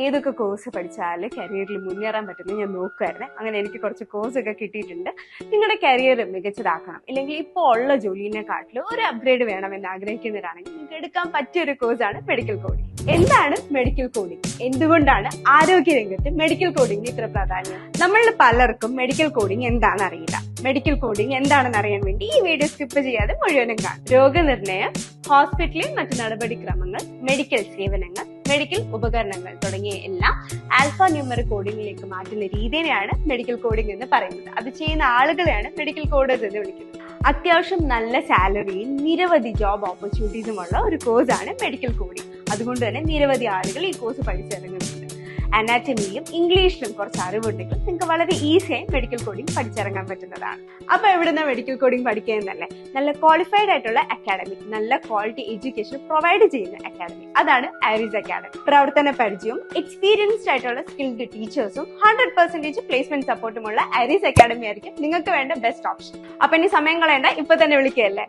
ഏതൊക്കെ കോഴ്സ് പഠിച്ചാൽ കരിയറിൽ മുന്നേറാൻ പറ്റുമെന്ന് ഞാൻ നോക്കുമായിരുന്നേ. അങ്ങനെ എനിക്ക് കുറച്ച് കോഴ്സൊക്കെ കിട്ടിയിട്ടുണ്ട്. നിങ്ങളുടെ കരിയർ മികച്ചതാക്കണം, ഇല്ലെങ്കിൽ ഇപ്പോൾ ഉള്ള ജോലിനെക്കാട്ടിലും ഒരു അപ്ഗ്രേഡ് വേണമെന്ന് ആഗ്രഹിക്കുന്നവരാണെങ്കിൽ നിങ്ങൾക്ക് എടുക്കാൻ പറ്റിയ ഒരു കോഴ്സാണ് മെഡിക്കൽ കോഡിംഗ്. എന്താണ് മെഡിക്കൽ കോഡിംഗ്? എന്തുകൊണ്ടാണ് ആരോഗ്യ രംഗത്ത് മെഡിക്കൽ കോഡിംഗ് ഇത്ര പ്രാധാന്യം? നമ്മളിൽ പലർക്കും മെഡിക്കൽ കോഡിംഗ് എന്താണെന്ന് അറിയില്ല. മെഡിക്കൽ കോഡിംഗ് എന്താണെന്ന് അറിയാൻ വേണ്ടി ഈ വീഡിയോ സ്കിപ്പ് ചെയ്യാതെ മുഴുവനും കാണും. രോഗനിർണയം, ഹോസ്പിറ്റലിൽ മറ്റു നടപടിക്രമങ്ങൾ, മെഡിക്കൽ സേവനങ്ങൾ, മെഡിക്കൽ ഉപകരണങ്ങൾ തുടങ്ങിയ എല്ലാം ആൽഫ ന്യൂമറിക് കോഡിംഗിലേക്ക് മാറ്റുന്ന രീതിയാണ് മെഡിക്കൽ കോഡിംഗ് എന്ന് പറയുന്നത്. അത് ചെയ്യുന്ന ആളുകളെയാണ് മെഡിക്കൽ കോഡേഴ്സ് എന്ന് വിളിക്കുന്നത്. അത്യാവശ്യം നല്ല സാലറിയും നിരവധി ജോബ് ഓപ്പർച്യൂണിറ്റീസും ഉള്ള ഒരു കോഴ്സാണ് മെഡിക്കൽ കോഡിംഗ്. അതുകൊണ്ട് തന്നെ നിരവധി ആളുകൾ ഈ കോഴ്സ് പഠിച്ചിറങ്ങുന്നുണ്ട്. അനാറ്റമിയിലും ഇംഗ്ലീഷിലും കുറച്ച് അറിവുണ്ടെങ്കിൽ നിങ്ങൾക്ക് വളരെ ഈസിയായി മെഡിക്കൽ കോഡിംഗ് പഠിച്ചിറങ്ങാൻ പറ്റുന്നതാണ്. അപ്പൊ എവിടുന്ന മെഡിക്കൽ കോഡിംഗ് പഠിക്കുന്നതല്ലേ? നല്ല ക്വാളിഫൈഡ് ആയിട്ടുള്ള അക്കാഡമി, നല്ല ക്വാളിറ്റി എഡ്യൂക്കേഷൻ പ്രൊവൈഡ് ചെയ്യുന്ന അക്കാഡമി, അതാണ് ഐറിസ് അക്കാഡമി. പ്രവർത്തന പരിചയവും എക്സ്പീരിയൻസ്ഡ് ആയിട്ടുള്ള സ്കിൽഡ് ടീച്ചേഴ്സും 100% പ്ലേസ്മെന്റ് സപ്പോർട്ടുമുള്ള ഐറിസ് അക്കാഡമി ആയിരിക്കും നിങ്ങൾക്ക് വേണ്ട ബെസ്റ്റ് ഓപ്ഷൻ. അപ്പൊ ഇനി സമയം കളയണ്ട, ഇപ്പൊ തന്നെ വിളിക്കുകയല്ലേ.